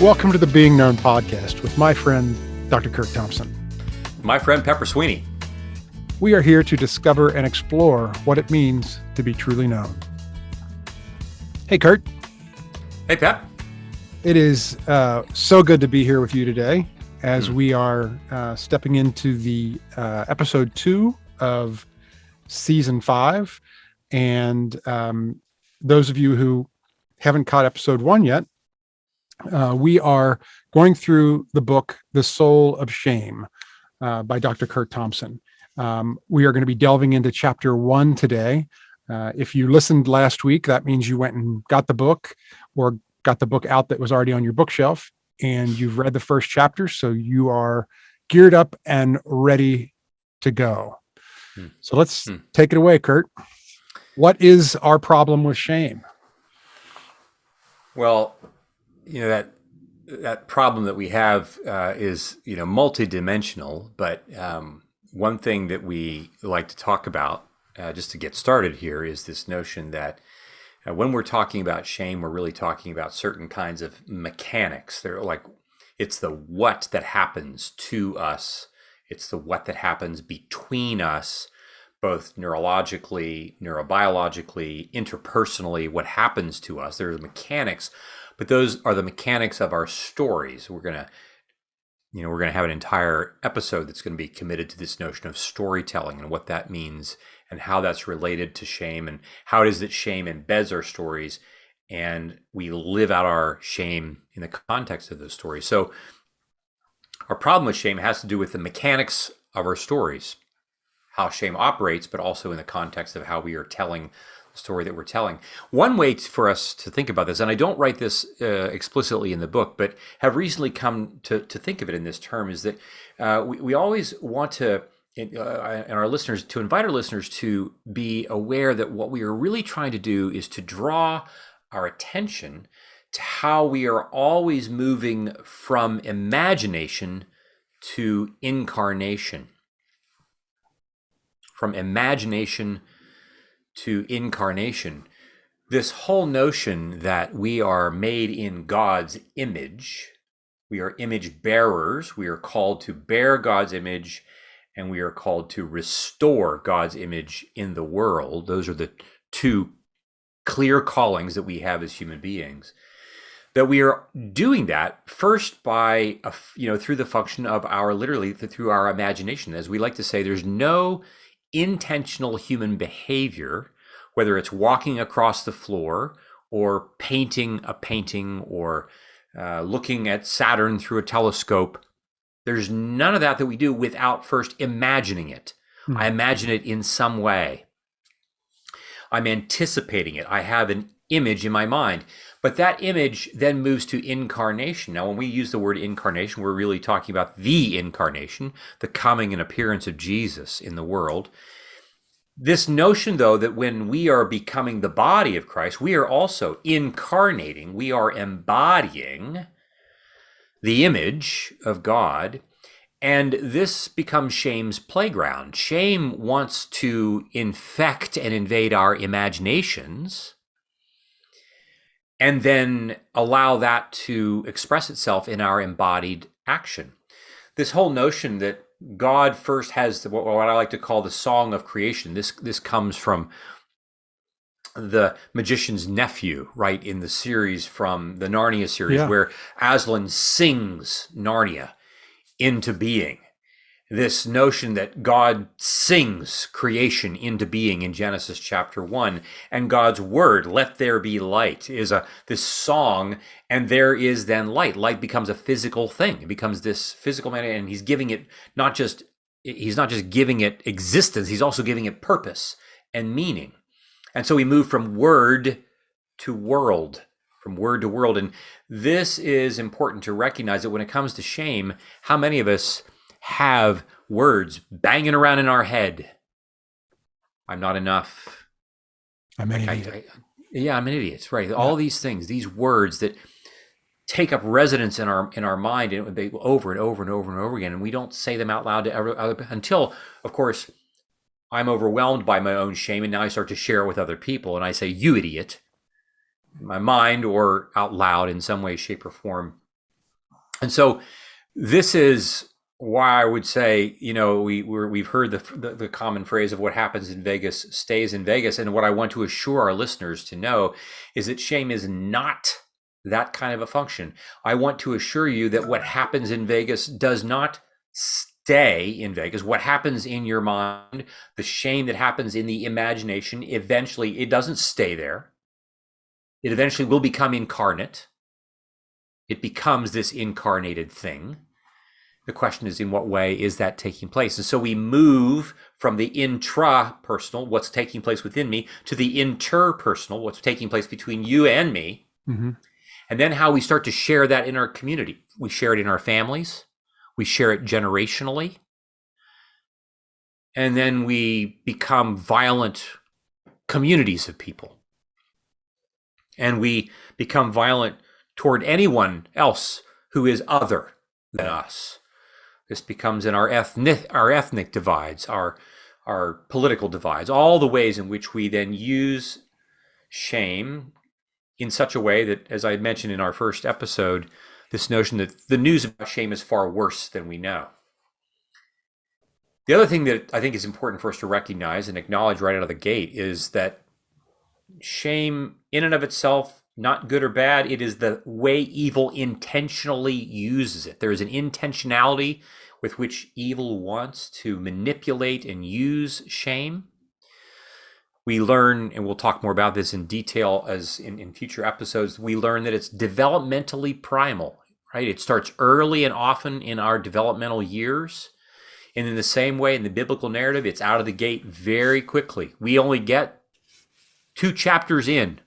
Welcome to the Being Known podcast with my friend, Dr. Curt Thompson. My friend, Pepper Sweeney. We are here to discover and explore what it means to be truly known. Hey, Curt. Hey, Pep. It is so good to be here with you today as we are stepping into the episode 2 of season 5. And those of you who haven't caught episode 1 yet, we are going through the book, The Soul of Shame by Dr. Curt Thompson. We are going to be delving into chapter 1 today. If you listened last week, that means you went and got the book or got the book out that was already on your bookshelf and you've read the first chapter. So you are geared up and ready to go. So let's take it away, Curt. What is our problem with shame? Well, that problem that we have is, multidimensional. But one thing that we like to talk about, just to get started here, is this notion that when we're talking about shame, we're really talking about certain kinds of mechanics. They're like, it's the what that happens to us. It's the what that happens between us, both neurologically, neurobiologically, interpersonally, what happens to us. There are the mechanics, but those are the mechanics of our stories. We're going to have an entire episode that's going to be committed to this notion of storytelling and what that means and how that's related to shame and how it is that shame embeds our stories and we live out our shame in the context of those stories. So our problem with shame has to do with the mechanics of our stories, how shame operates, but also in the context of how we are telling the story that we're telling. One way for us to think about this, and I don't write this explicitly in the book, but have recently come to think of it in this term, is that we always want to, and our listeners, to invite our listeners to be aware that what we are really trying to do is to draw our attention to how we are always moving from imagination to incarnation. From imagination to incarnation. This whole notion that we are made in God's image, we are image bearers, we are called to bear God's image, and we are called to restore God's image in the world. Those are the two clear callings that we have as human beings. That we are doing that first by, through the function of through our imagination. As we like to say, there's no intentional human behavior, whether it's walking across the floor or painting a painting or looking at Saturn through a telescope. There's none of that we do without first imagining it. I imagine it in some way. I'm anticipating it. I have an image in my mind. But that image then moves to incarnation. Now, when we use the word incarnation, we're really talking about the incarnation, the coming and appearance of Jesus in the world. This notion, though, that when we are becoming the body of Christ, we are also incarnating, we are embodying the image of God. And this becomes shame's playground. Shame wants to infect and invade our imaginations and then allow that to express itself in our embodied action. This whole notion that God first has what I like to call the song of creation. This comes from the magician's nephew, right, in the series from the Narnia series, where Aslan sings Narnia into being. This notion that God sings creation into being in Genesis chapter 1, and God's word, let there be light, is this song, and there is then light. Light becomes a physical thing. It becomes this physical man, and he's giving it he's not just giving it existence, he's also giving it purpose and meaning. And so we move from word to world, from word to world. And this is important to recognize, that when it comes to shame, how many of us have words banging around in our head? I'm not enough. I'm an idiot. I'm an idiot, right? All these things, these words that take up residence in our mind, and they over and over and over and over again, and we don't say them out loud to other until, of course, I'm overwhelmed by my own shame, and now I start to share it with other people, and I say, "You idiot," in my mind or out loud in some way, shape, or form. And so this is why I would say, we've heard the common phrase of what happens in Vegas stays in Vegas. And what I want to assure our listeners to know is that shame is not that kind of a function. I want to assure you that what happens in Vegas does not stay in Vegas. What happens in your mind, the shame that happens in the imagination, eventually it doesn't stay there. It eventually will become incarnate. It becomes this incarnated thing. The question is, in what way is that taking place? And so we move from the intrapersonal, what's taking place within me, to the interpersonal, what's taking place between you and me. Mm-hmm. And then how we start to share that in our community. We share it in our families. We share it generationally. And then we become violent communities of people. And we become violent toward anyone else who is other than us. This becomes in our ethnic divides, our political divides, all the ways in which we then use shame in such a way that, as I mentioned in our first episode, this notion that the news about shame is far worse than we know. The other thing that I think is important for us to recognize and acknowledge right out of the gate is that shame in and of itself, not good or bad, it is the way evil intentionally uses it. There is an intentionality with which evil wants to manipulate and use shame. We learn, and we'll talk more about this in detail as in future episodes, we learn that it's developmentally primal, right? It starts early and often in our developmental years. And in the same way, in the biblical narrative, it's out of the gate very quickly. We only get 2 chapters in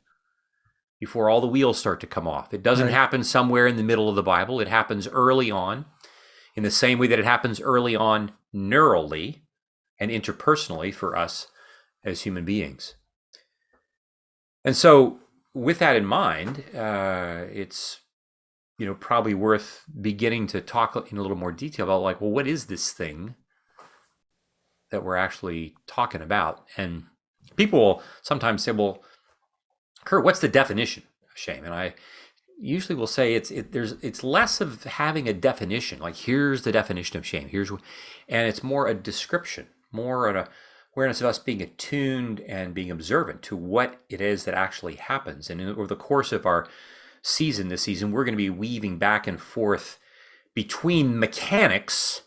before all the wheels start to come off. It doesn't happen somewhere in the middle of the Bible. It happens early on, in the same way that it happens early on neurally and interpersonally for us as human beings. And so with that in mind, it's probably worth beginning to talk in a little more detail about, like, well, what is this thing that we're actually talking about? And people will sometimes say, well, Curt, what's the definition of shame? And I usually will say it's less of having a definition, like here's the definition of shame, and it's more a description, more an awareness of us being attuned and being observant to what it is that actually happens. And over the course of our this season, we're going to be weaving back and forth between mechanics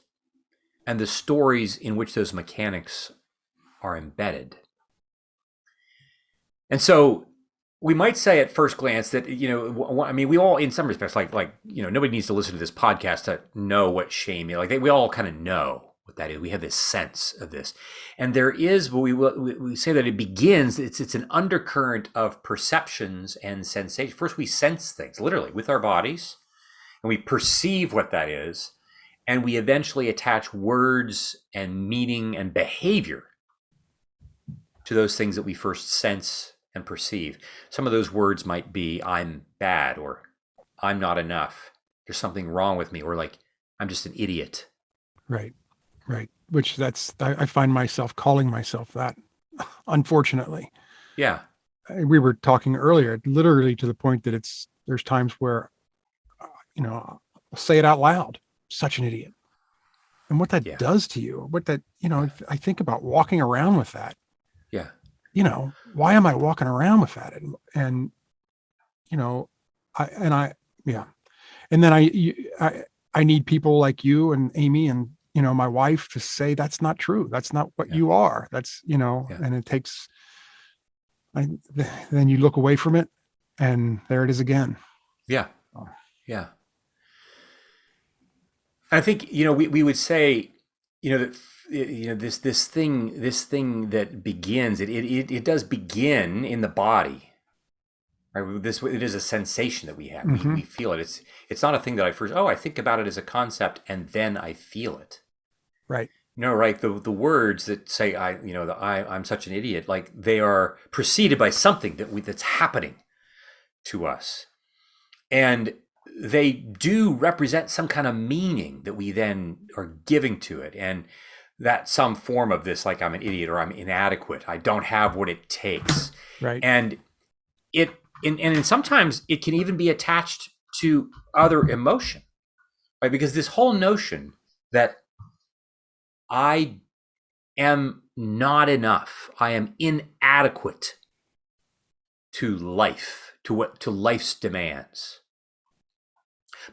and the stories in which those mechanics are embedded. And so we might say at first glance that, we all, in some respects, like nobody needs to listen to this podcast to know what shame is. We all kind of know what that is. We have this sense of this. And there is, we say that it begins, it's an undercurrent of perceptions and sensation. First, we sense things, literally, with our bodies, and we perceive what that is, and we eventually attach words and meaning and behavior to those things that we first sense and perceive. Some of those words might be, I'm bad, or I'm not enough, there's something wrong with me, or like, I'm just an idiot. Right. Which I find myself calling myself that, unfortunately. Yeah. We were talking earlier, literally to the point that there's times where, I'll say it out loud, such an idiot. And what that does to you, I think about walking around with that. Yeah. Why am I walking around with that? And then I need people like you and Amy and, my wife to say, that's not true. That's not what you are. That's, and it takes, then you look away from it and there it is again. Yeah. Yeah. I think, we would say, that, this thing that begins, it does begin in the body. Right? It is a sensation that we have. Mm-hmm. We feel it. It's not a thing that I think about it as a concept and then I feel it. Right. Right. The words that say I'm such an idiot, like they are preceded by something that's happening to us, and they do represent some kind of meaning that we then are giving to it, and that some form of this, like I'm an idiot or I'm inadequate, I don't have what it takes. Right. And sometimes it can even be attached to other emotion. right? Because this whole notion that I am not enough, I am inadequate to life, to life's demands,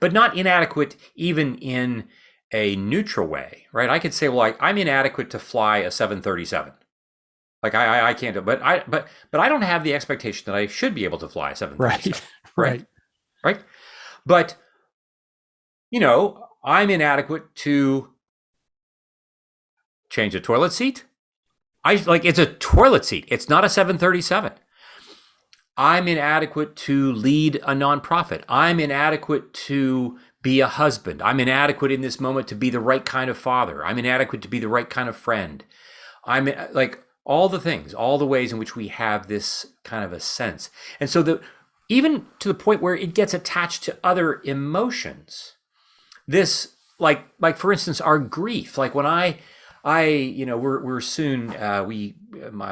but not inadequate even in a neutral way, right? I could say, well, I'm inadequate to fly a 737. Like I can't do it, but I don't have the expectation that I should be able to fly a Right. 737, right? Right. Right? But I'm inadequate to change a toilet seat. It's a toilet seat. It's not a 737. I'm inadequate to lead a nonprofit. I'm inadequate to be a husband. I'm inadequate in this moment to be the right kind of father. I'm inadequate to be the right kind of friend. I'm like all the things, all the ways in which we have this kind of a sense. And so even to the point where it gets attached to other emotions. This like for instance, our grief. Like when we're soon I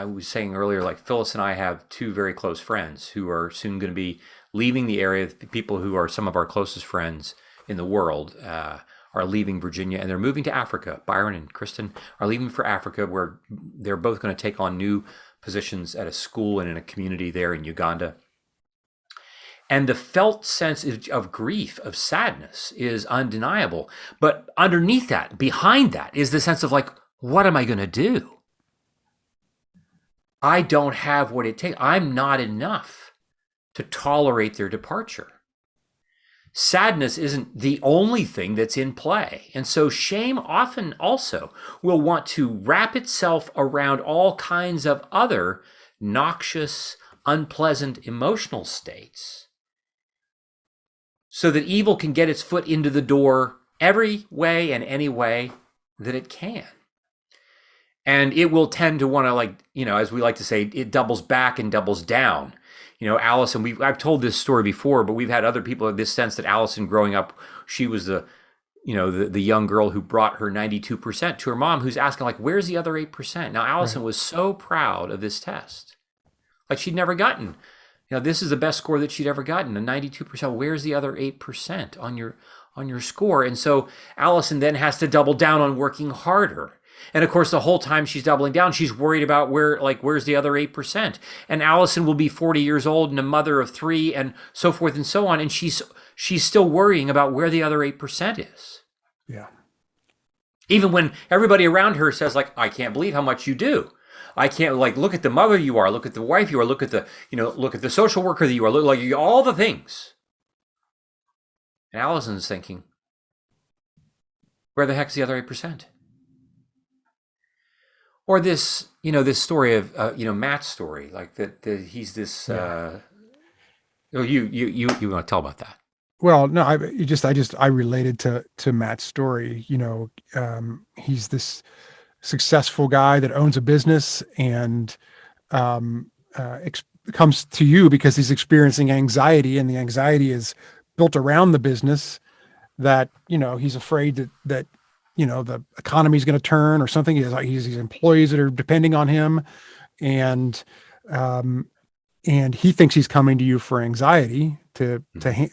was saying earlier, like Phyllis and I have two very close friends who are soon going to be leaving the area. The people who are some of our closest friends in the world are leaving Virginia, and they're moving to Africa. Byron and Kristen are leaving for Africa, where they're both going to take on new positions at a school and in a community there in Uganda. And the felt sense of grief, of sadness, is undeniable. But underneath that, behind that, is the sense of like, what am I going to do? I don't have what it takes. I'm not enough to tolerate their departure. Sadness isn't the only thing that's in play. And so shame often also will want to wrap itself around all kinds of other noxious, unpleasant emotional states, so that evil can get its foot into the door every way and any way that it can. And it will tend to want to, as we like to say, it doubles back and doubles down. Allison, I've told this story before, but we've had other people have this sense that Allison growing up, she was the young girl who brought her 92% to her mom, who's asking, like, where's the other 8%? Now, Allison was so proud of this test. Like she'd never gotten, this is the best score that she'd ever gotten, a 92%. Where's the other 8% on your score? And so Allison then has to double down on working harder. And of course, the whole time she's doubling down, she's worried about where's the other 8%? And Allison will be 40 years old and a mother of 3 and so forth and so on. And she's still worrying about where the other 8% is. Yeah. Even when everybody around her says, like, I can't believe how much you do. I can't, look at the mother you are, look at the wife you are, look at the social worker that you are, look all the things. And Allison's thinking, where the heck's the other 8%? Or this story of, Matt's story, like that he's this. You want to tell about that? Well, no, I related to Matt's story. He's this successful guy that owns a business and comes to you because he's experiencing anxiety, and the anxiety is built around the business. That he's afraid that the economy is going to turn or something. He's employees that are depending on him, and he thinks he's coming to you for anxiety to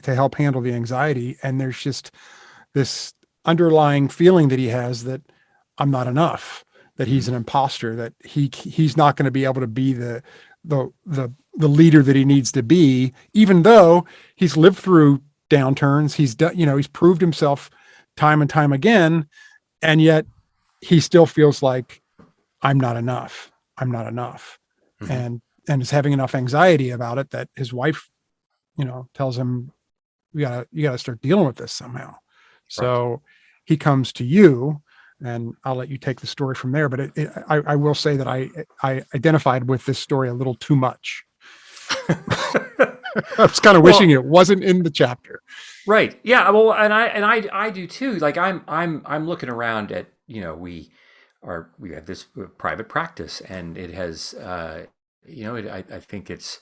help handle the anxiety. And there's just this underlying feeling that he has that I'm not enough, that he's an imposter, that he's not going to be able to be the leader that he needs to be, even though he's lived through downturns. He's done, he's proved himself time and time again. And yet he still feels like I'm not enough. I'm not enough. Mm-hmm. And is having enough anxiety about it that his wife, tells him, you gotta start dealing with this somehow. Right. So he comes to you, and I'll let you take the story from there. But I will say that I identified with this story a little too much. I was kind of wishing it wasn't in the chapter. Right. Yeah. Well, and I do too. Like I'm looking around at, we have this private practice, and it has, I think it's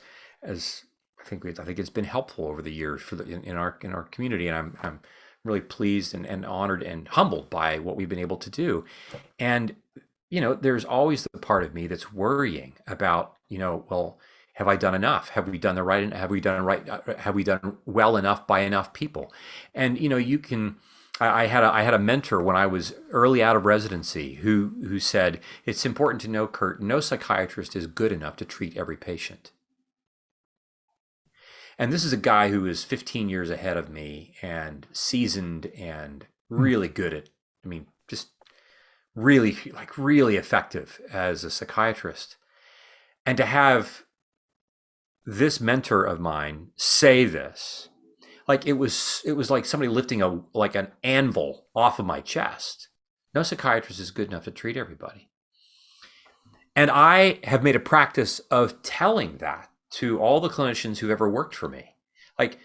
been helpful over the years in our community, and I'm really pleased and honored and humbled by what we've been able to do. And there's always the part of me that's worrying about, well, have I done enough? Have we done the right? Have we done well enough by enough people? And you can I had a mentor when I was early out of residency who said, it's important to know, Curt, no psychiatrist is good enough to treat every patient. And this is a guy who is 15 years ahead of me and seasoned and really good at, I mean, just really effective as a psychiatrist. And to have this mentor of mine say this, like it was like somebody lifting an anvil off of my chest. No psychiatrist is good enough to treat everybody. And I have made a practice of telling that to all the clinicians who've ever worked for me. Like,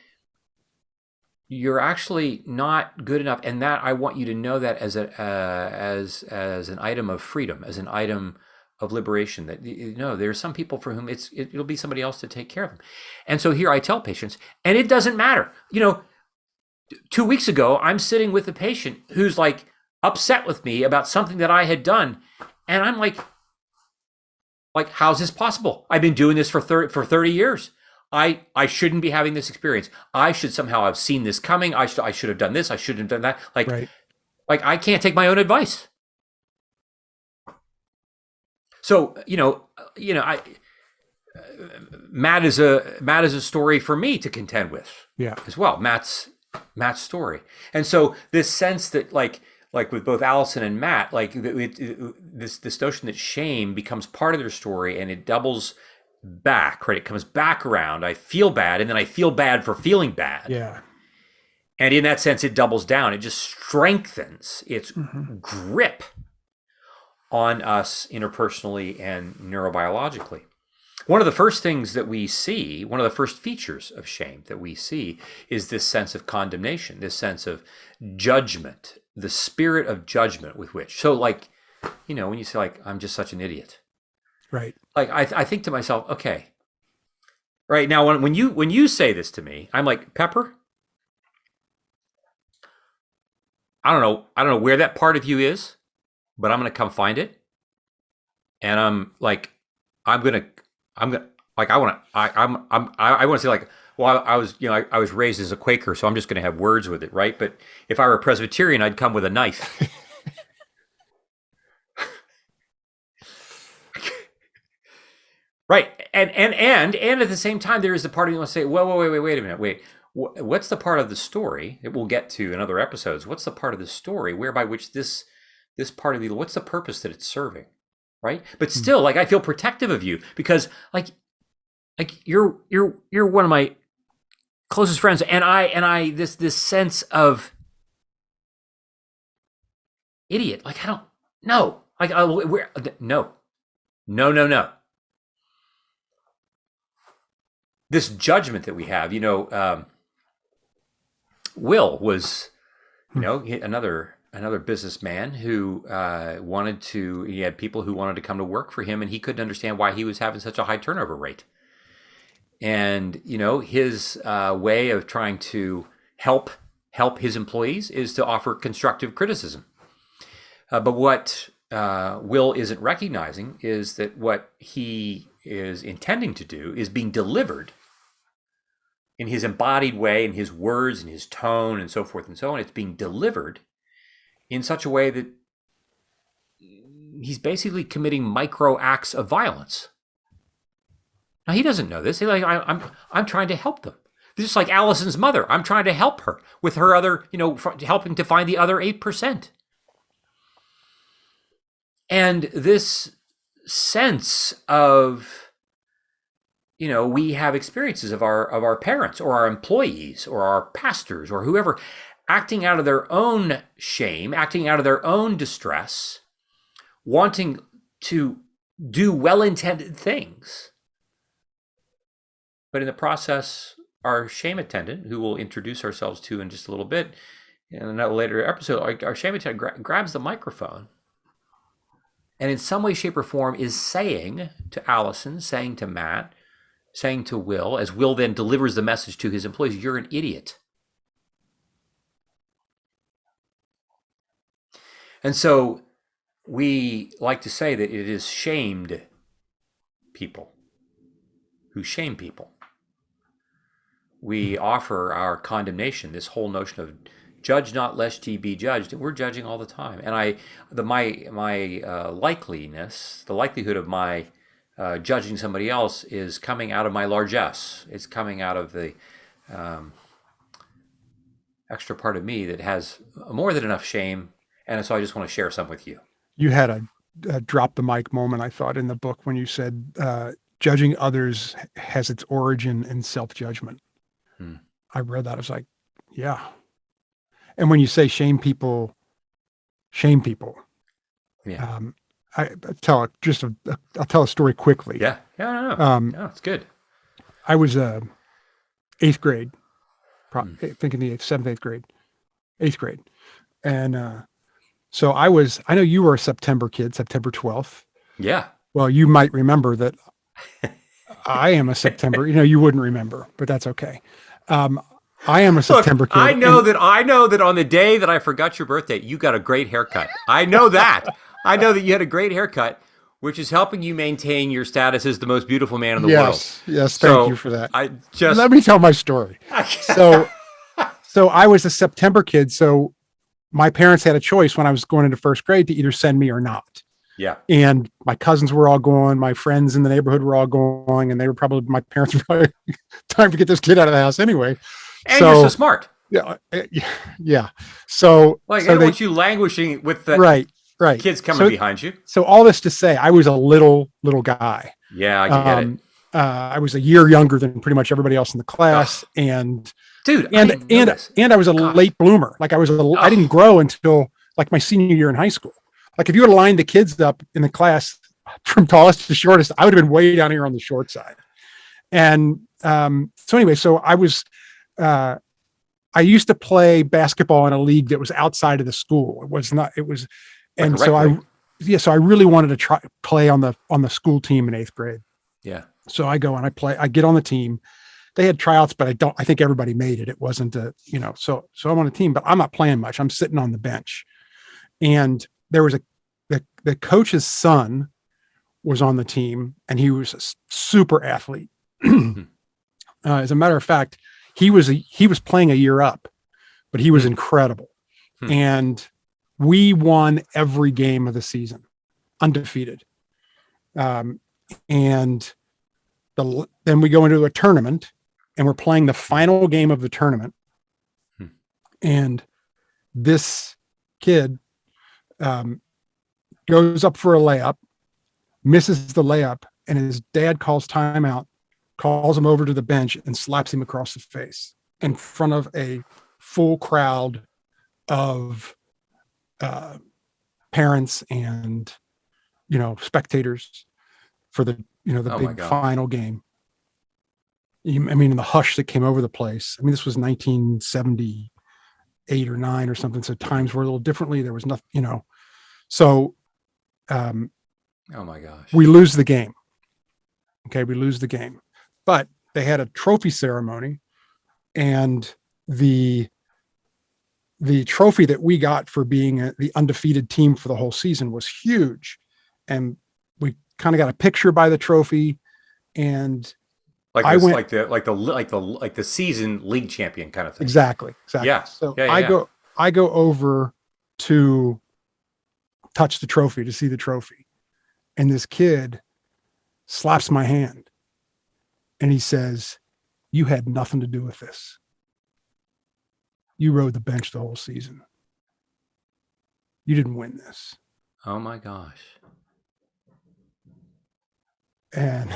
you're actually not good enough, and that I want you to know that as an item of freedom, as an item of liberation. That there are some people for whom it'll be somebody else to take care of them. And so here I tell patients, and it doesn't matter. 2 weeks ago, I'm sitting with a patient who's like upset with me about something that I had done, and I'm like, how's this possible? I've been doing this for 30 years. I shouldn't be having this experience. I should somehow have seen this coming. I should have done this. I shouldn't have done that. Right. I can't take my own advice. So Matt is a story for me to contend with. Yeah. As well. Matt's story, and so this sense that like with both Allison and Matt, this notion that shame becomes part of their story and it doubles back, right? It comes back around. I feel bad, and then I feel bad for feeling bad. Yeah. And in that sense, it doubles down. It just strengthens its grip on us interpersonally and neurobiologically. One of the first things that we see, one of the first features of shame that we see is this sense of condemnation, this sense of judgment, the spirit of judgment with which. So when you say I'm just such an idiot. Right. I think to myself, okay, right now when you say this to me, I'm like, Pepper, I don't know where that part of you is, but I'm gonna come find it, and I want to say well, I was raised as a Quaker, so I'm just gonna have words with it, right? But if I were a Presbyterian, I'd come with a knife. Right, and at the same time, there is the part of you want to say, well, wait a minute, wait. What's the part of the story that we'll get to in other episodes? What's the part of the story whereby which this part of the, what's the purpose that it's serving, right? But still, I feel protective of you because you're one of my closest friends, and I this sense of idiot, I don't know, no. This judgment that we have, Will was, another businessman who he had people who wanted to come to work for him, and he couldn't understand why he was having such a high turnover rate. And, his way of trying to help his employees is to offer constructive criticism. But what Will isn't recognizing is that what he is intending to do is being delivered in his embodied way, in his words, in his tone, and so forth and so on. It's being delivered in such a way that he's basically committing micro acts of violence. Now, he doesn't know this. He's like, I'm trying to help them. Just like Allison's mother, I'm trying to help her with her other, helping to find the other 8%. And this sense of, we have experiences of our parents or our employees or our pastors or whoever acting out of their own shame, acting out of their own distress, wanting to do well-intended things. But in the process, our shame attendant, who we'll introduce ourselves to in just a little bit, in a later episode, our shame attendant grabs the microphone and in some way, shape, or form is saying to Allison, saying to Matt, saying to Will, as Will then delivers the message to his employees, you're an idiot. And so we like to say that it is shamed people who shame people. We offer our condemnation, this whole notion of, judge not lest ye be judged. And we're judging all the time. And my likeliness, the likelihood of my judging somebody else is coming out of my largesse. It's coming out of the extra part of me that has more than enough shame. And so I just want to share some with you. You had a drop the mic moment, I thought, in the book when you said judging others has its origin in self-judgment. I read that. I was like, yeah. And when you say shame people. Yeah. I'll tell a story quickly. Yeah. Yeah. No, it's good. I was eighth grade, thinking the seventh, eighth grade. And so I know you were a September kid, September 12th. Yeah. Well, you might remember that I am a September, you wouldn't remember, but that's okay. I am a September kid. I know that on the day that I forgot your birthday, you got a great haircut. I know that. I know that you had a great haircut, which is helping you maintain your status as the most beautiful man in the world. Yes, thank you for that. Let me tell my story. So I was a September kid, so my parents had a choice when I was going into first grade to either send me or not. Yeah. And my cousins were all going, my friends in the neighborhood were all going, and my parents were probably time to get this kid out of the house anyway. And you're so smart. Yeah. So I don't want you languishing with the right. kids coming behind you. So all this to say, I was a little guy. Yeah, I get it. I was a year younger than pretty much everybody else in the class, and I was a late bloomer. Like I didn't grow until like my senior year in high school. Like if you would have lined the kids up in the class from tallest to shortest, I would have been way down here on the short side. And so anyway, I used to play basketball in a league that was outside of the school. So I really wanted to try play on the school team in eighth grade. Yeah. So I go and I get on the team. They had tryouts, but I think everybody made it. It wasn't so I'm on a team, but I'm not playing much. I'm sitting on the bench. And there was the coach's son was on the team, and he was a super athlete. As a matter of fact, he was playing a year up, but he was incredible. And we won every game of the season, undefeated. And then we go into a tournament, and we're playing the final game of the tournament. And this kid goes up for a layup, misses the layup, and his dad calls timeout, calls him over to the bench, and slaps him across the face in front of a full crowd of parents and spectators for the big final game. I mean, the hush that came over the place. I mean, this was 1978 or 9 or something, so times were a little differently. There was nothing, so oh my gosh, we lose the game. Okay, we lose the game, but they had a trophy ceremony, and the trophy that we got for being the undefeated team for the whole season was huge, and we kind of got a picture by the trophy, and like the season league champion kind of thing. Exactly. Yeah. So I go over to touch the trophy, to see the trophy, and this kid slaps my hand, and he says, "You had nothing to do with this. You rode the bench the whole season. You didn't win this." Oh my gosh. And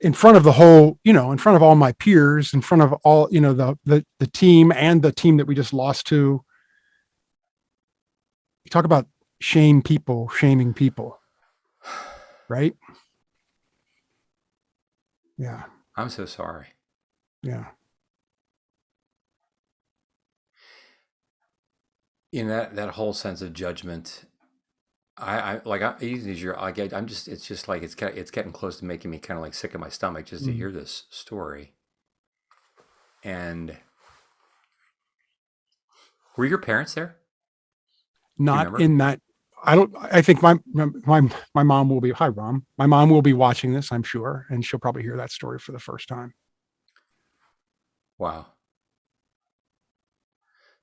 in front of the whole, in front of all my peers, in front of all, the team and the team that we just lost to, you talk about shaming people, right? Yeah. I'm so sorry. Yeah. In that whole sense of judgment, it's just like it's getting close to making me kind of like sick in my stomach just to hear this story. And were your parents there? Not in that. I think my mom will be, hi Rom, my mom will be watching this, I'm sure, and she'll probably hear that story for the first time. Wow.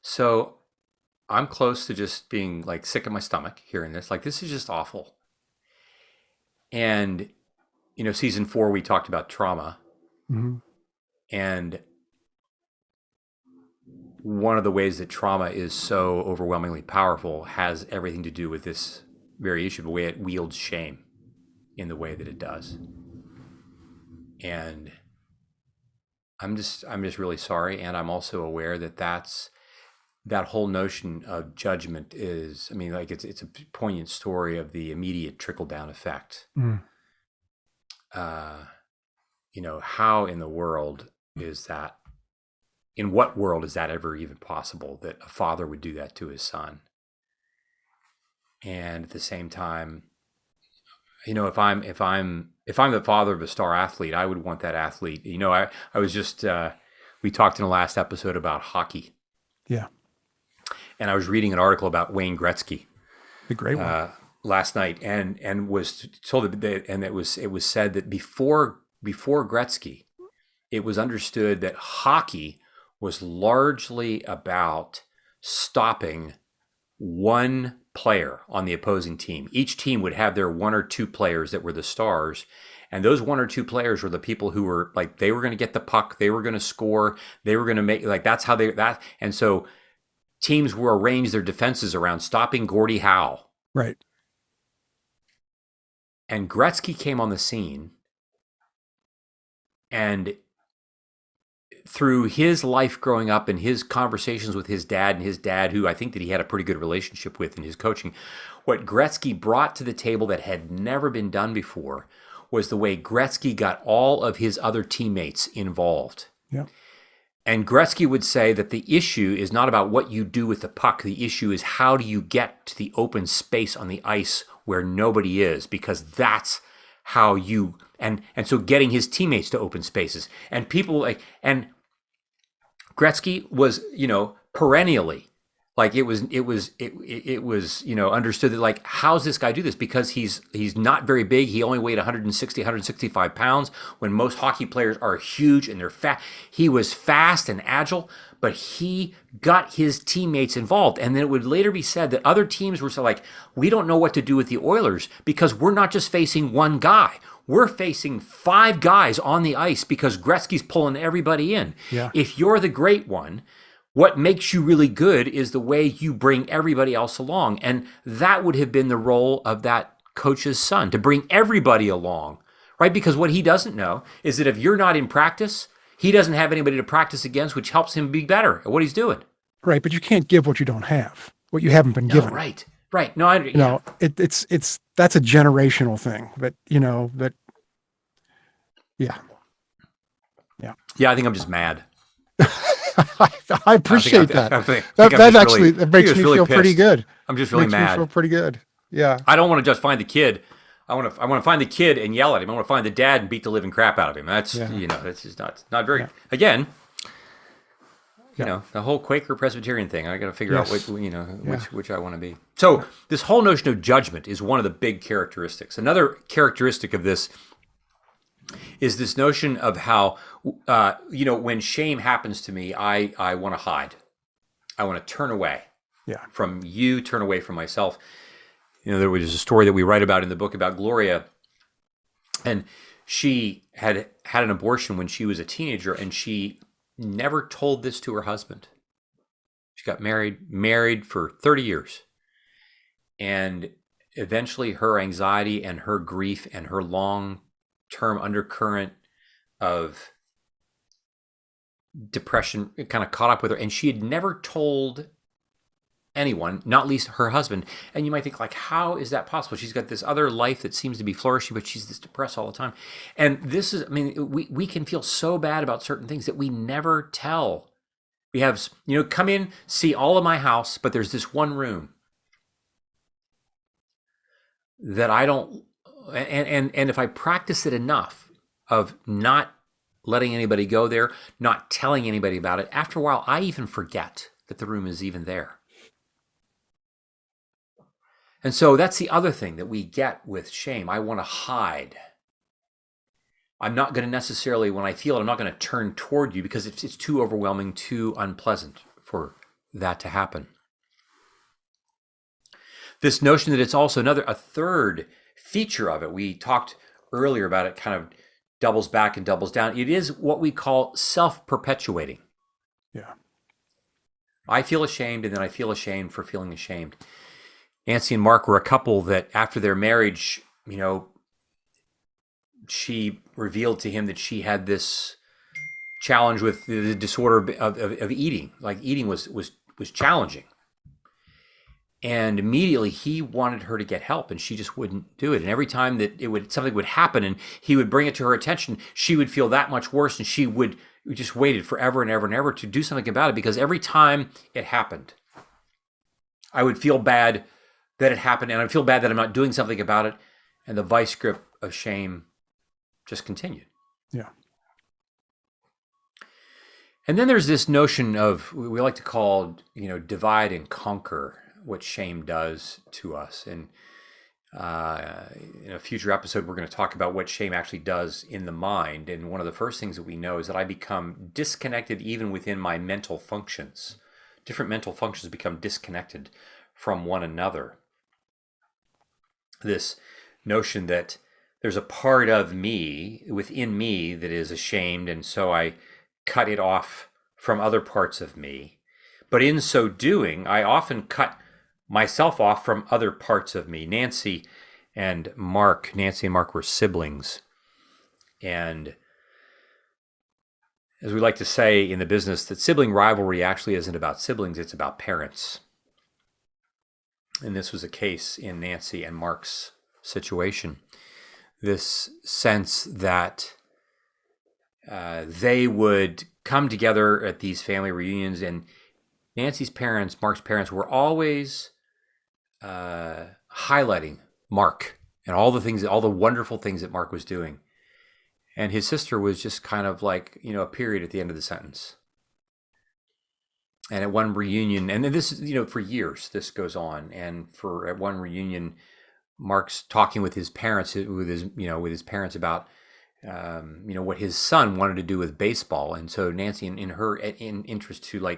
So I'm close to just being like sick at my stomach hearing this. Like, this is just awful. And, season 4, we talked about trauma. Mm-hmm. And one of the ways that trauma is so overwhelmingly powerful has everything to do with this very issue, the way it wields shame in the way that it does. And I'm just really sorry. And I'm also aware that that whole notion of judgment is, like it's a poignant story of the immediate trickle down effect. Mm. How in the world is that? In what world is that ever even possible that a father would do that to his son? And at the same time, if I'm the father of a star athlete, I would want that athlete. I was just we talked in the last episode about hockey. Yeah. And I was reading an article about Wayne Gretzky, the great one, last night, and was told that, and it was said that before Gretzky, it was understood that hockey was largely about stopping one player on the opposing team. Each team would have their 1 or 2 players that were the stars. And those 1 or 2 players were the people who were like, they were going to get the puck. They were going to score. They were going to make, like, that's how and so teams will arrange their defenses around stopping Gordie Howe. Right. And Gretzky came on the scene, and through his life growing up and his conversations with his dad, and his dad, who I think that he had a pretty good relationship with in his coaching, what Gretzky brought to the table that had never been done before was the way Gretzky got all of his other teammates involved. Yeah. And Gretzky would say that the issue is not about what you do with the puck. The issue is how do you get to the open space on the ice where nobody is, because that's how you, and so getting his teammates to open spaces. And people like, and Gretzky was, perennially, like it was understood that, like, how's this guy do this? Because he's not very big. He only weighed 160, 165 pounds when most hockey players are huge and they're fat. He was fast and agile, but he got his teammates involved. And then it would later be said that other teams were so like, we don't know what to do with the Oilers because we're not just facing one guy. We're facing 5 guys on the ice because Gretzky's pulling everybody in. Yeah. If you're the great one, what makes you really good is the way you bring everybody else along. And that would have been the role of that coach's son, to bring everybody along, right? Because what he doesn't know is that if you're not in practice, he doesn't have anybody to practice against, which helps him be better at what he's doing. Right. But you can't give what you don't have, what you haven't been given. Right. Right. No, it's that's a generational thing, but yeah. Yeah. I think I'm just mad. I appreciate that. That actually makes me feel pretty good. I'm just really mad. Me feel pretty good. Yeah. I don't want to just find the kid. I want to find the kid and yell at him. I want to find the dad and beat the living crap out of him. That's that's just not very. Yeah. Again, the whole Quaker Presbyterian thing. I got to figure out which I want to be. So this whole notion of judgment is one of the big characteristics. Another characteristic of this is this notion of how, when shame happens to me, I want to hide. I want to turn away from you, turn away from myself. There was a story that we write about in the book about Gloria, and she had an abortion when she was a teenager, and she never told this to her husband. She got married for 30 years. And eventually her anxiety and her grief and her long-term undercurrent of depression kind of caught up with her, and she had never told anyone, not least her husband. And you might think, like, how is that possible? She's got this other life that seems to be flourishing, but she's this depressed all the time. And this is, we can feel so bad about certain things that we never tell. We have, come in, see all of my house, but there's this one room that I don't, and if I practice it enough of not letting anybody go there, not telling anybody about it, after a while, I even forget that the room is even there. And so that's the other thing that we get with shame. I want to hide. I'm not going to necessarily, when I feel it, I'm not going to turn toward you because it's too overwhelming, too unpleasant for that to happen. This notion that it's also a third feature of it. We talked earlier about it kind of doubles back and doubles down. It is what we call self-perpetuating. Yeah. I feel ashamed, and then I feel ashamed for feeling ashamed. Nancy and Mark were a couple that after their marriage, she revealed to him that she had this challenge with the disorder of eating. Like eating was challenging. And immediately he wanted her to get help, and she just wouldn't do it. And every time that something would happen and he would bring it to her attention, she would feel that much worse, and she would just waited forever and ever and ever to do something about it, because every time it happened, I would feel bad that it happened, and I'd feel bad that I'm not doing something about it, and the vice grip of shame just continued. Yeah. And then there's this notion of, we like to call, divide and conquer, what shame does to us. And in a future episode, we're going to talk about what shame actually does in the mind. And one of the first things that we know is that I become disconnected even within my mental functions. Different mental functions become disconnected from one another. This notion that there's a part of me, within me, that is ashamed, and so I cut it off from other parts of me. But in so doing, I often cut myself off from other parts of me. Nancy and Mark were siblings. And as we like to say in the business, that sibling rivalry actually isn't about siblings, it's about parents. And this was a case in Nancy and Mark's situation. This sense that they would come together at these family reunions, and Nancy's parents, Mark's parents, were always highlighting Mark and all the wonderful things that Mark was doing. And his sister was just kind of like, a period at the end of the sentence. And at one reunion, and this, for years, this goes on. And at one reunion, Mark's talking with his parents, with his parents about, what his son wanted to do with baseball. And so Nancy, in her interest to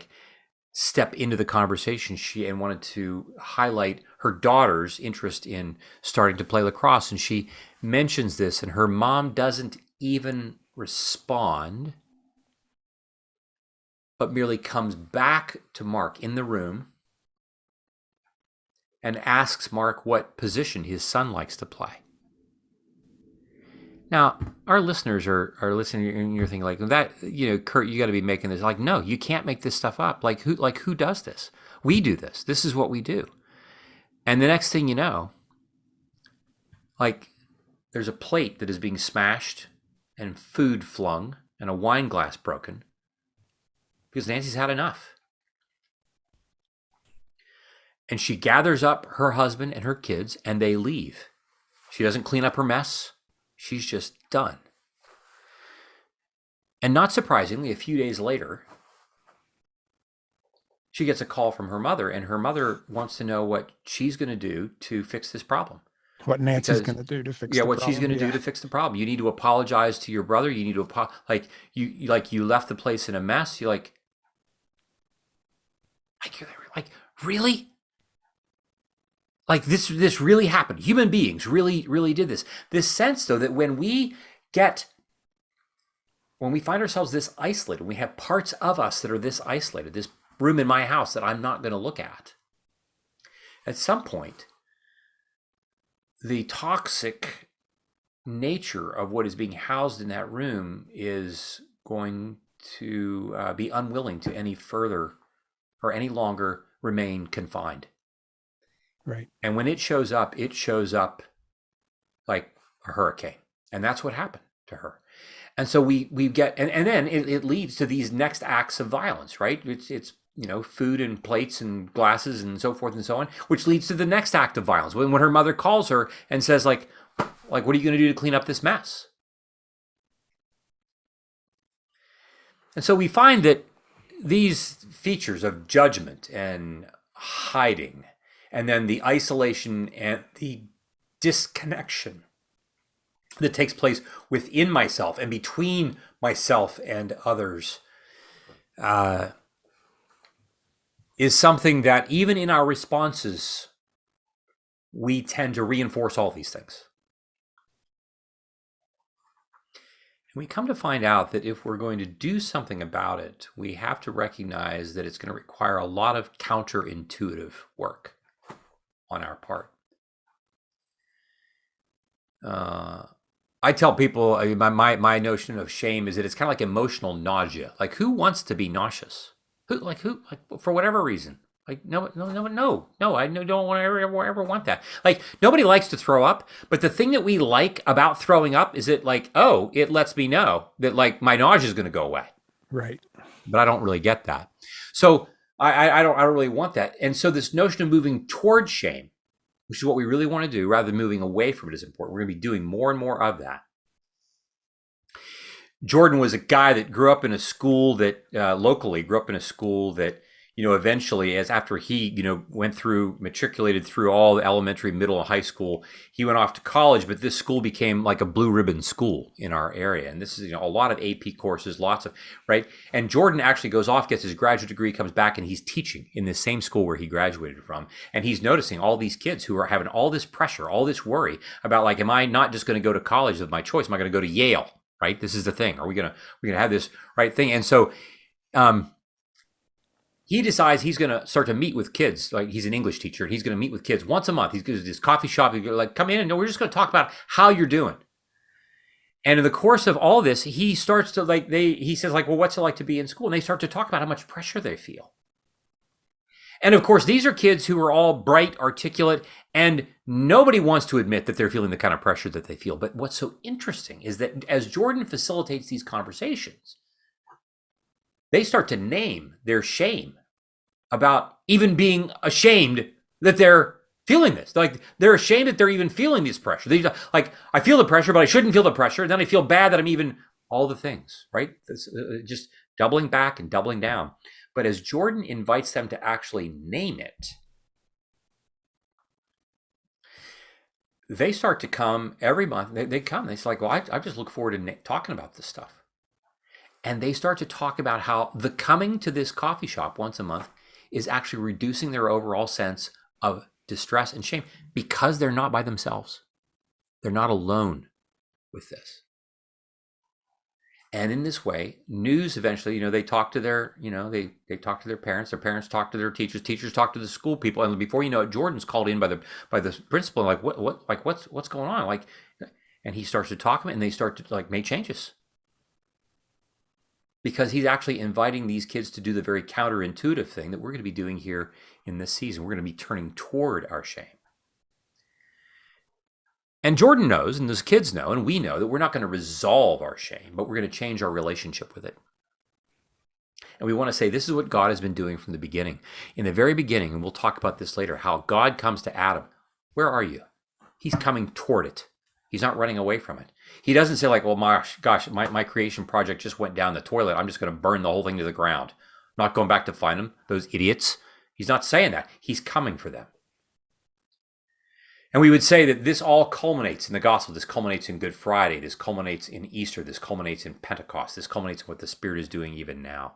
step into the conversation, she wanted to highlight her daughter's interest in starting to play lacrosse. And she mentions this, and her mom doesn't even respond, but merely comes back to Mark in the room and asks Mark what position his son likes to play. Now, our listeners are listening, and you're thinking that, Curt, you got to be making this. No, you can't make this stuff up. Who does this? We do this. This is what we do. And the next thing you know, there's a plate that is being smashed and food flung and a wine glass broken because Nancy's had enough. And she gathers up her husband and her kids, and they leave. She doesn't clean up her mess. She's just done. And not surprisingly, a few days later, she gets a call from her mother, and her mother wants to know what she's going to do to fix this problem. What Nancy's going to do to fix the problem. Yeah, what she's going to do to fix the problem. You need to apologize to your brother. You need to you left the place in a mess. You're really? This really happened. Human beings really did this. This sense, though, that when we find ourselves this isolated, we have parts of us that are this isolated, this room in my house that I'm not going to look at some point, the toxic nature of what is being housed in that room is going to be unwilling to any further or any longer remain confined. Right. And when it shows up like a hurricane. And that's what happened to her. And so we get, and then it leads to these next acts of violence, right? It's food and plates and glasses and so forth and so on, which leads to the next act of violence. When her mother calls her and says what are you going to do to clean up this mess? And so we find that these features of judgment and hiding, and then the isolation and the disconnection that takes place within myself and between myself and others is something that even in our responses, we tend to reinforce all these things. And we come to find out that if we're going to do something about it, we have to recognize that it's going to require a lot of counterintuitive work on our part. I tell people my notion of shame is that it's kind of like emotional nausea. Like, who wants to be nauseous? Who for whatever reason? Like, no, I don't want to ever want that. Like, nobody likes to throw up, but the thing that we like about throwing up is that, like, oh, it lets me know that, like, my nausea is going to go away. Right. But I don't really get that. So I don't really want that. And so this notion of moving towards shame, which is what we really want to do, rather than moving away from it, is important. We're going to be doing more and more of that. Jordan was a guy that grew up in a school that locally grew up in a school that, eventually, as after he, matriculated through all the elementary, middle, and high school, he went off to college, but this school became like a blue ribbon school in our area. And this is, a lot of AP courses, lots of, right? And Jordan actually goes off, gets his graduate degree, comes back, and he's teaching in the same school where he graduated from. And he's noticing all these kids who are having all this pressure, all this worry about, like, am I not just going to go to college of my choice? Am I going to go to Yale? Right? This is the thing. Are we going to have this right thing? And so, he decides he's going to start to meet with kids. Like, he's an English teacher. He's going to meet with kids once a month. He's going to this coffee shop. He's like, come in, and we're just going to talk about how you're doing. And in the course of all this, he starts to, he says, like, well, what's it like to be in school? And they start to talk about how much pressure they feel. And of course, these are kids who are all bright, articulate, and nobody wants to admit that they're feeling the kind of pressure that they feel. But what's so interesting is that as Jordan facilitates these conversations, they start to name their shame about even being ashamed that they're feeling this. Like, they're ashamed that they're even feeling this pressure. They like, I feel the pressure, but I shouldn't feel the pressure. Then I feel bad that I'm even all the things, right? This, just doubling back and doubling down. But as Jordan invites them to actually name it, they start to come every month. They come. They say, like, well, I just look forward to talking about this stuff. And they start to talk about how the coming to this coffee shop once a month is actually reducing their overall sense of distress and shame because they're not by themselves. They're not alone with this. And in this way, news eventually, they talk to their, they talk to their parents talk to their teachers talk to the school people. And before you know it, Jordan's called in by the principal, like, what's going on? Like, and he starts to talk to them, and they start to, like, make changes. Because he's actually inviting these kids to do the very counterintuitive thing that we're going to be doing here in this season. We're going to be turning toward our shame. And Jordan knows, and those kids know, and we know that we're not going to resolve our shame, but we're going to change our relationship with it. And we want to say this is what God has been doing from the beginning. In the very beginning, and we'll talk about this later, how God comes to Adam. Where are you? He's coming toward it. He's not running away from it. He doesn't say, like, well, my creation project just went down the toilet. I'm just going to burn the whole thing to the ground. I'm not going back to find them, those idiots. He's not saying that. He's coming for them. And we would say that this all culminates in the gospel. This culminates in Good Friday. This culminates in Easter. This culminates in Pentecost. This culminates in what the Spirit is doing even now.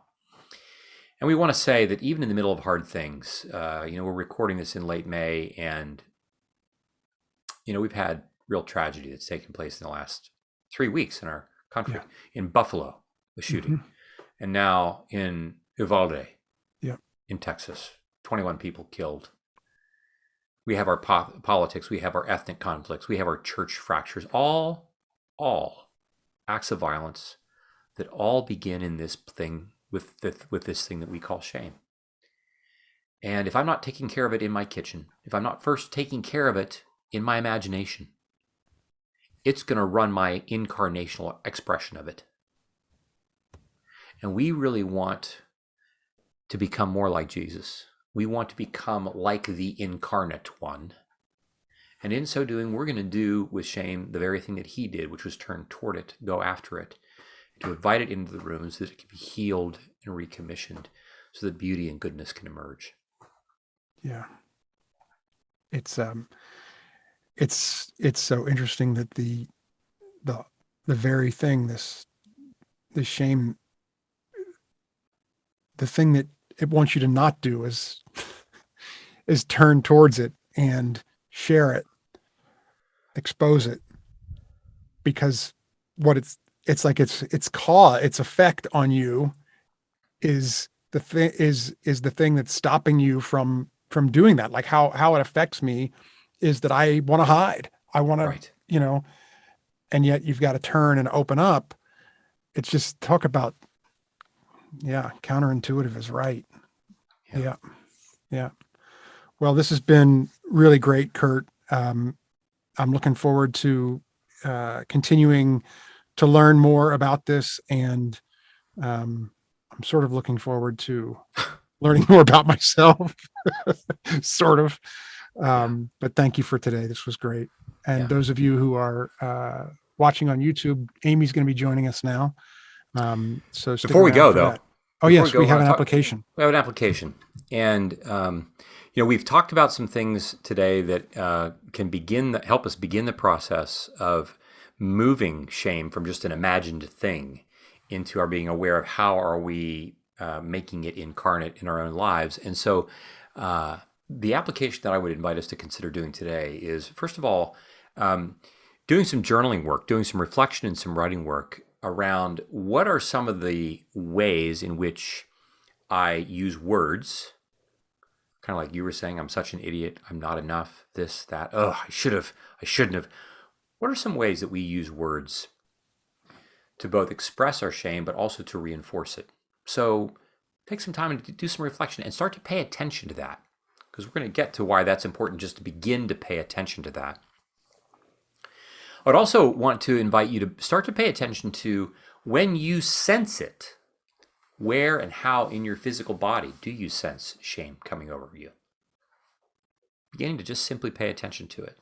And we want to say that even in the middle of hard things, we're recording this in late May, and, we've had real tragedy that's taken place in the last 3 weeks in our country. Yeah. In Buffalo, the shooting. Mm-hmm. And now in Uvalde, in Texas, 21 people killed. We have our politics, we have our ethnic conflicts, we have our church fractures, all acts of violence that all begin in this thing with this thing that we call shame. And if I'm not taking care of it in my kitchen, if I'm not first taking care of it in my imagination, it's going to run my incarnational expression of it. And we really want to become more like Jesus. We want to become like the incarnate one. And in so doing, we're going to do with shame the very thing that he did, which was turn toward it, go after it, to invite it into the room so that it can be healed and recommissioned, so that beauty and goodness can emerge. Yeah. It's so interesting that the very thing, the shame, the thing that it wants you to not do is turn towards it and share it, expose it, because what it's like its effect on you is the thing is the thing that's stopping you from doing that. Like how it affects me is that I want to hide. I want to, Right. And yet you've got to turn and open up. It's just talk about, counterintuitive is right. Yeah. Yeah. Well, this has been really great, Curt. I'm looking forward to continuing to learn more about this, and I'm sort of looking forward to learning more about myself, sort of. But thank you for today. This was great. And those of you who are watching on YouTube, Amy's going to be joining us now. So stick Before we around go, for though, that. Oh, yes, we have an application. We have an application. And, we've talked about some things today that can help us begin the process of moving shame from just an imagined thing into our being aware of how are we making it incarnate in our own lives. And so the application that I would invite us to consider doing today is, first of all, doing some journaling work, doing some reflection and some writing work around what are some of the ways in which I use words, kind of like you were saying, I'm such an idiot, I'm not enough, this, that, I shouldn't have. What are some ways that we use words to both express our shame, but also to reinforce it? So take some time and do some reflection and start to pay attention to that, because we're going to get to why that's important, just to begin to pay attention to that. I'd also want to invite you to start to pay attention to when you sense it. Where and how in your physical body do you sense shame coming over you? Beginning to just simply pay attention to it.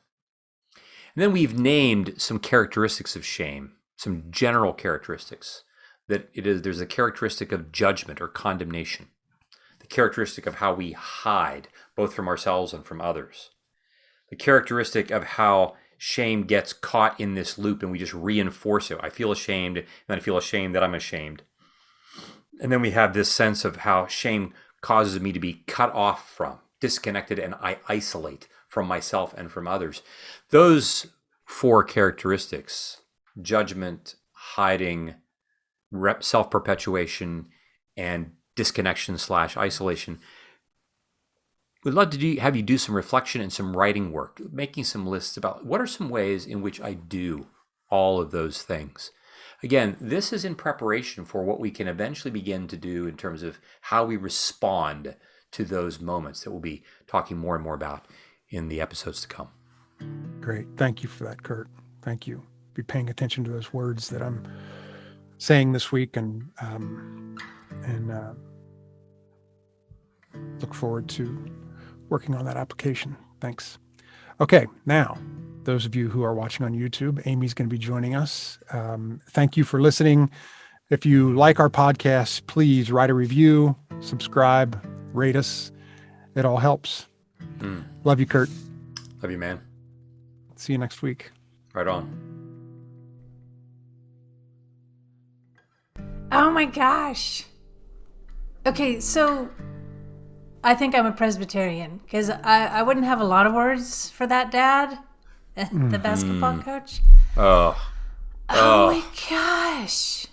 And then we've named some characteristics of shame, some general characteristics. There's a characteristic of judgment or condemnation, the characteristic of how we hide, both from ourselves and from others, the characteristic of how shame gets caught in this loop and we just reinforce it. I feel ashamed, and then I feel ashamed that I'm ashamed. And then we have this sense of how shame causes me to be cut off from, disconnected, and I isolate from myself and from others. Those four characteristics, judgment, hiding, self-perpetuation, and disconnection/isolation, we'd love to have you do some reflection and some writing work, making some lists about what are some ways in which I do all of those things. Again, this is in preparation for what we can eventually begin to do in terms of how we respond to those moments that we'll be talking more and more about in the episodes to come. Great. Thank you for that, Curt. Thank you. Be paying attention to those words that I'm saying this week, and look forward to working on that application. Thanks. Okay, now, those of you who are watching on YouTube, Amy's going to be joining us. Thank you for listening. If you like our podcast, please write a review, subscribe, rate us. It all helps. Love you, Curt. Love you, man. See you next week. Right on. Oh my gosh. Okay, so I think I'm a Presbyterian because I wouldn't have a lot of words for that, Dad, the basketball coach. Oh my gosh.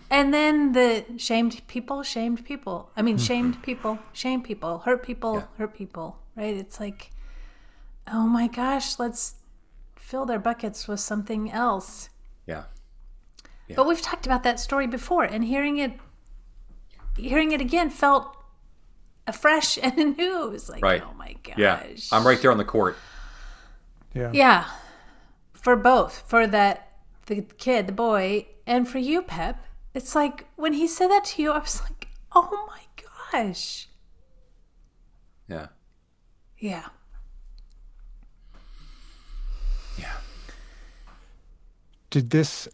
And then the shamed people. I mean, shamed people, shame people, hurt people, hurt people, right? It's like, oh my gosh, let's fill their buckets with something else. Yeah. But we've talked about that story before, and hearing it again felt afresh and anew. It was like, oh my gosh. Yeah, I'm right there on the court. Yeah. For both, for the kid, the boy, and for you, Pep. It's like when he said that to you, I was like, oh my gosh. Yeah. Yeah. Yeah. Did this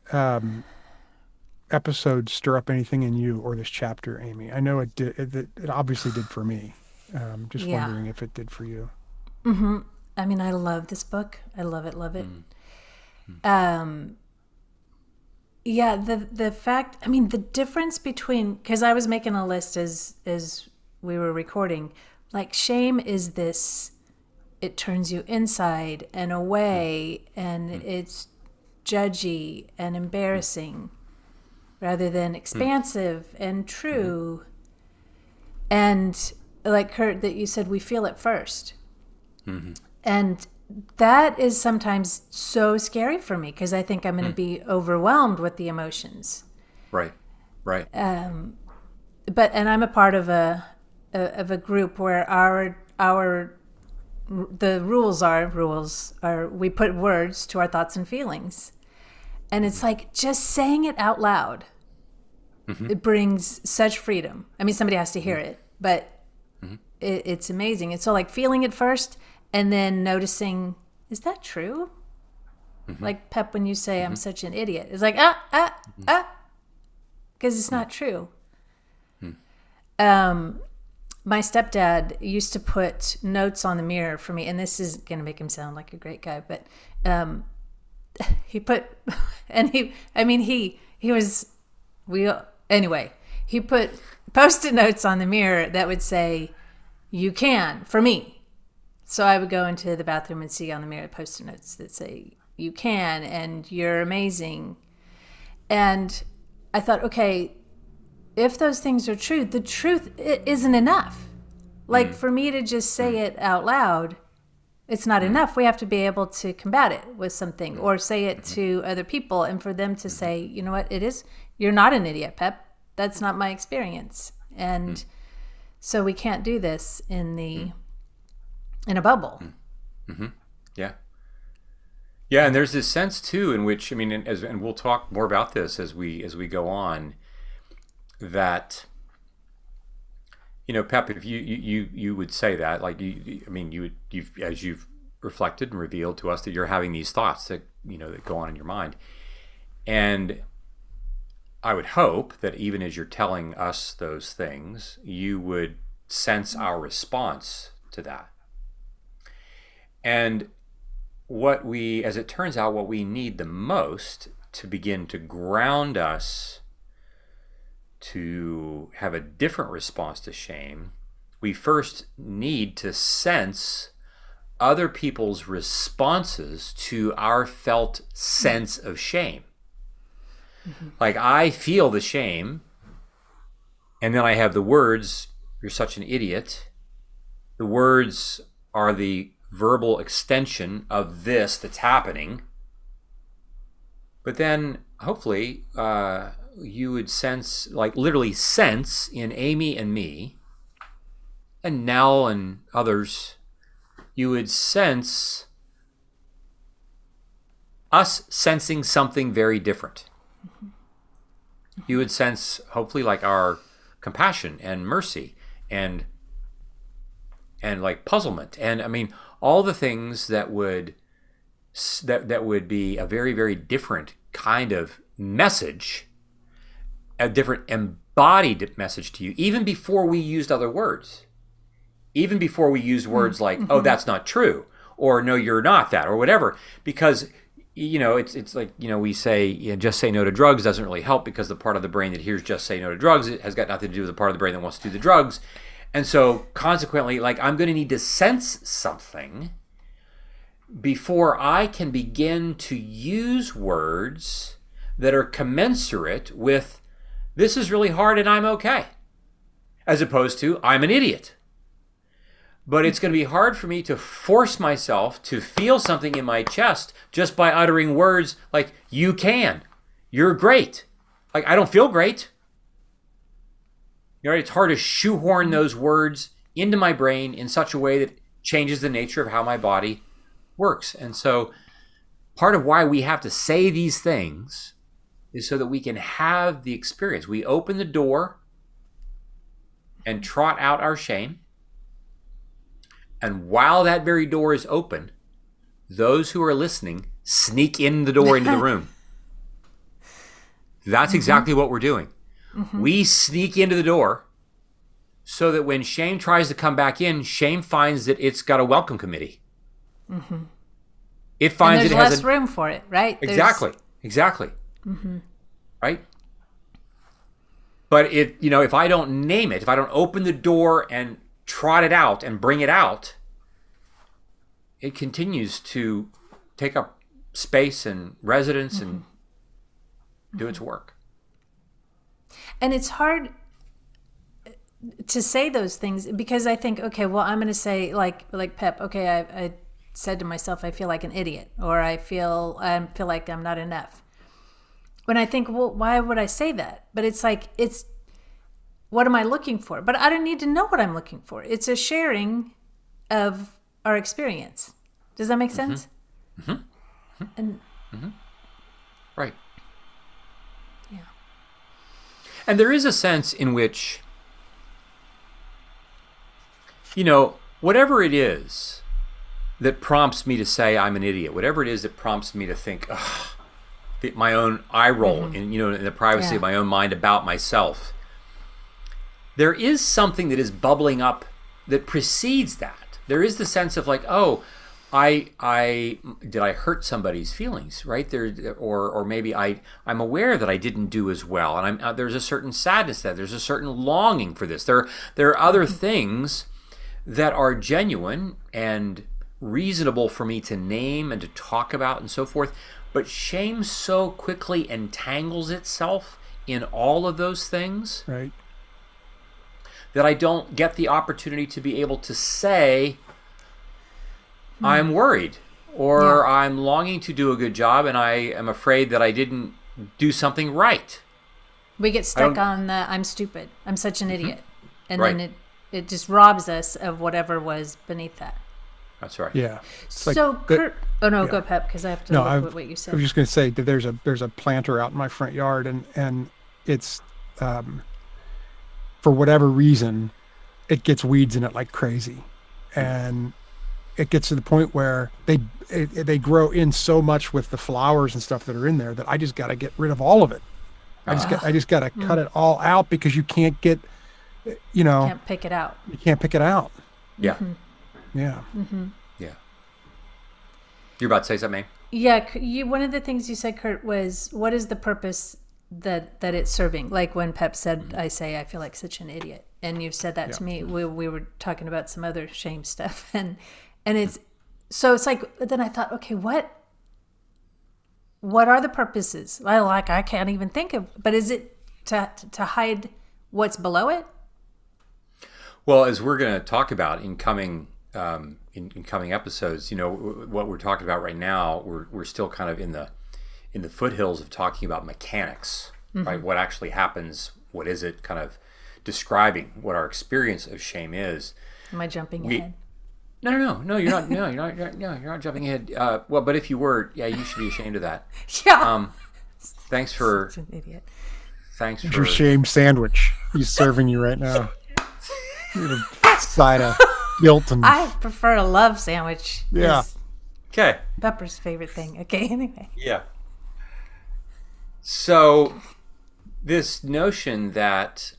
episode stir up anything in you, or this chapter, Amy? I know it did. It obviously did for me. Just wondering if it did for you. Mm-hmm. I mean, I love this book. I love it. Yeah, the fact, I mean, the difference between, because I was making a list as we were recording, like shame is this, it turns you inside and away, and it's judgy and embarrassing rather than expansive and true. And like Curt, that you said, we feel it first. And that is sometimes so scary for me because I think I'm going to be overwhelmed with the emotions. Right. And I'm a part of a group where the rules are we put words to our thoughts and feelings, and it's like just saying it out loud. It brings such freedom. I mean, somebody has to hear it, but it's amazing. It's so like feeling it first. And then noticing, is that true? Like Pep, when you say I'm such an idiot, it's like, because it's not true. My stepdad used to put notes on the mirror for me, and this is going to make him sound like a great guy, but he put, and he put Post-it notes on the mirror that would say, you can, for me. So I would go into the bathroom and see on the mirror Post-it notes that say, you can, and you're amazing. And I thought, okay, if those things are true, the truth isn't enough. Like for me to just say it out loud, it's not enough. We have to be able to combat it with something or say it to other people, and for them to say, you know what, it is, you're not an idiot, Pep. That's not my experience. And so we can't do this in a bubble. Yeah, and there's this sense too in which, I mean, and we'll talk more about this as we go on, that, you know, Pep, if you would say that, like you've as you've reflected and revealed to us that you're having these thoughts that, you know, that go on in your mind, and I would hope that even as you're telling us those things, you would sense our response to that. And as it turns out, what we need the most to begin to ground us to have a different response to shame, we first need to sense other people's responses to our felt sense of shame. Like I feel the shame, and then I have the words, you're such an idiot. The words are the verbal extension of this that's happening. But then hopefully you would sense, like literally sense in Amy and me, and Nell and others, you would sense us sensing something very different. You would sense, hopefully, like our compassion and mercy and like puzzlement, and I mean all the things that would be a very, very different kind of message, a different embodied message to you, even before we used other words, even before we used words like, oh, that's not true, or no, you're not that, or whatever, because, you know, it's like, you know, we say, you know, just say no to drugs doesn't really help, because the part of the brain that hears just say no to drugs, it has got nothing to do with the part of the brain that wants to do the drugs. And so consequently, like, I'm going to need to sense something before I can begin to use words that are commensurate with, this is really hard and I'm okay, as opposed to, I'm an idiot. But it's going to be hard for me to force myself to feel something in my chest just by uttering words like, you can, you're great. Like, I don't feel great. You know, it's hard to shoehorn those words into my brain in such a way that changes the nature of how my body works. And so part of why we have to say these things is so that we can have the experience. We open the door and trot out our shame. And while that very door is open, those who are listening sneak in the door into the room. That's exactly what we're doing. We sneak into the door so that when shame tries to come back in, shame finds that it's got a welcome committee. It finds and there's it has less room for it, right? Exactly. right? But if I don't name it, if I don't open the door and trot it out and bring it out, it continues to take up space and residence and do its work. And it's hard to say those things because I think, okay, well, I'm going to say like Pep, okay, I said to myself, I feel like an idiot, or I feel like I'm not enough. When I think, well, why would I say that? But it's like, what am I looking for? But I don't need to know what I'm looking for. It's a sharing of our experience. Does that make sense? And Right. yeah. And there is a sense in which, whatever it is that prompts me to say I'm an idiot, whatever it is that prompts me to think, my own eye roll in the privacy of my own mind about myself, there is something that is bubbling up that precedes that. There is the sense of like, oh, I did I hurt somebody's feelings, right there, or maybe I'm aware that I didn't do as well, and there's a certain sadness there's a certain longing for this. There are other things that are genuine and reasonable for me to name and to talk about and so forth, but shame so quickly entangles itself in all of those things, Right. that I don't get the opportunity to be able to say, I'm worried, or I'm longing to do a good job, and I am afraid that I didn't do something right. We get stuck on the I'm stupid, I'm such an idiot. And Right. then it just robs us of whatever was beneath that. That's right. Yeah. So Curt, go Pep, because I have to look at what you I said. was just going to say that there's a planter out in my front yard, and it's for whatever reason, it gets weeds in it like crazy, and it gets to the point where they grow in so much with the flowers and stuff that are in there that I just got to get rid of all of it. I just got to cut it all out because you can't get, Can't pick it out. you can't pick it out. Yeah. Yeah. Yeah. You're about to say something? Yeah, one of the things you said, Curt, was what is the purpose that it's serving? Like when Pep said, I feel like such an idiot. And you've said that to me. We were talking about some other shame stuff. And it's like, then I thought, okay, what are the purposes? I can't even think of, but is it to hide what's below it? Well, as we're going to talk about in coming episodes, what we're talking about right now, we're still kind of in the foothills of talking about mechanics, right? What actually happens? What is it? Kind of describing what our experience of shame is. Am I jumping ahead? No, you're not. No, you're not jumping ahead. Well, but if you were, you should be ashamed of that. Yeah. Thanks for. Such an idiot. Thanks It's for your shame sandwich. He's serving you right now. You're a side of guilt and I prefer a love sandwich. Yeah. It's Okay. Pepper's favorite thing. Okay, anyway. Yeah. So, this notion that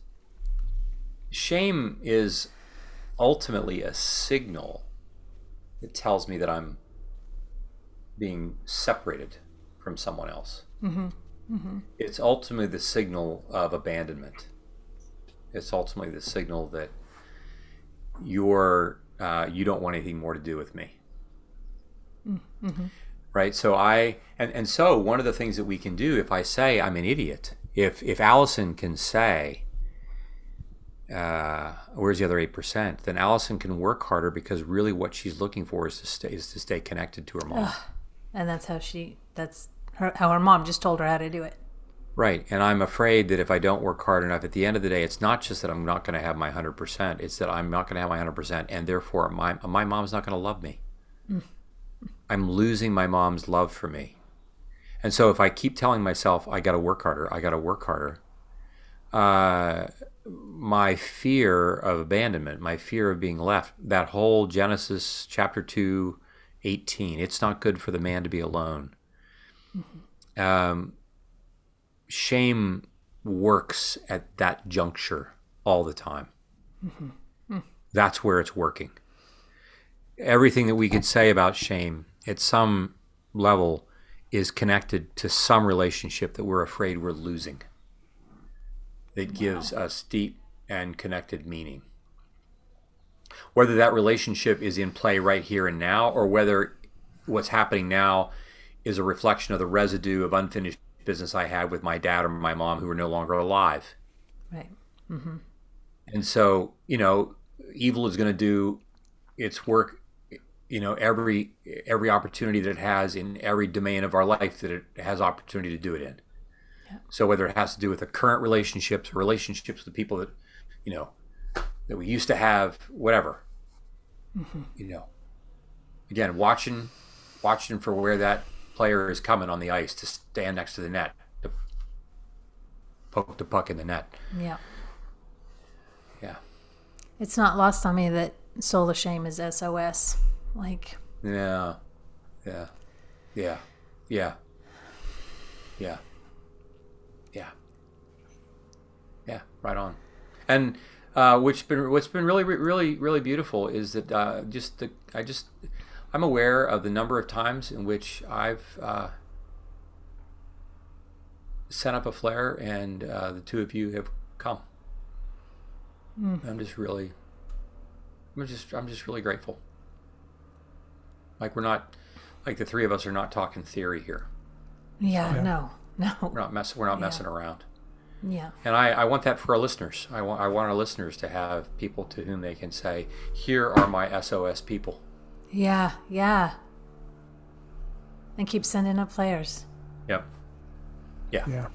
shame is ultimately a signal that tells me that I'm being separated from someone else. It's ultimately the signal of abandonment. It's ultimately the signal that you don't want anything more to do with me. Right? So so one of the things that we can do, if I say I'm an idiot, if Allison can say, where's the other 8%? Then Allison can work harder because really what she's looking for is to stay connected to her mom. And that's how her mom just told her how to do it. Right. And I'm afraid that if I don't work hard enough, at the end of the day, it's not just that I'm not going to have my 100%. It's that I'm not going to have my 100%, and therefore my mom's not going to love me. I'm losing my mom's love for me. And so if I keep telling myself, I got to work harder, my fear of abandonment, my fear of being left, that whole Genesis chapter 2:18, it's not good for the man to be alone. Shame works at that juncture all the time. That's where it's working. Everything that we could say about shame at some level is connected to some relationship that we're afraid we're losing. That gives us deep and connected meaning. Whether that relationship is in play right here and now, or whether what's happening now is a reflection of the residue of unfinished business I had with my dad or my mom who are no longer alive. Right. Mm-hmm. And so, evil is going to do its work, every opportunity that it has in every domain of our life that it has opportunity to do it in. Yeah. So whether it has to do with the current relationships or relationships with the people that, that we used to have, whatever, again, watching for where that player is coming on the ice to stand next to the net, to poke the puck in the net. Yeah. Yeah. It's not lost on me that Soul of Shame is SOS. Like. Yeah. Right on. And what's been really, really, really beautiful is that I'm aware of the number of times in which I've sent up a flare and the two of you have come. I'm just really grateful. Like the three of us are not talking theory here. Yeah. No. We're not messing around. Yeah. And I want that for our listeners. I want our listeners to have people to whom they can say, here are my SOS people. Yeah. And keep sending up flares. Yep. Yeah.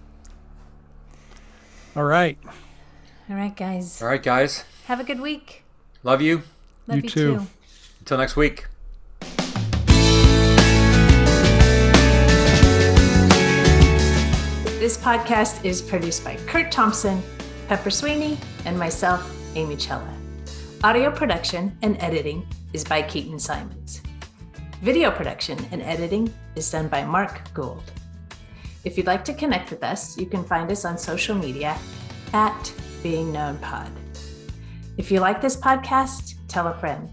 All right. All right, guys. Have a good week. Love you. Love you too. Until next week. This podcast is produced by Curt Thompson, Pepper Sweeney, and myself, Amy Chella. Audio production and editing is by Keaton Simons. Video production and editing is done by Mark Gould. If you'd like to connect with us, you can find us on social media at BeingKnownPod. If you like this podcast, tell a friend.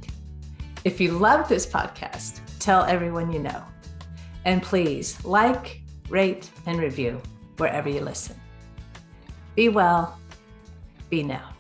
If you love this podcast, tell everyone you know. And please like, rate, and review wherever you listen. Be well, be known.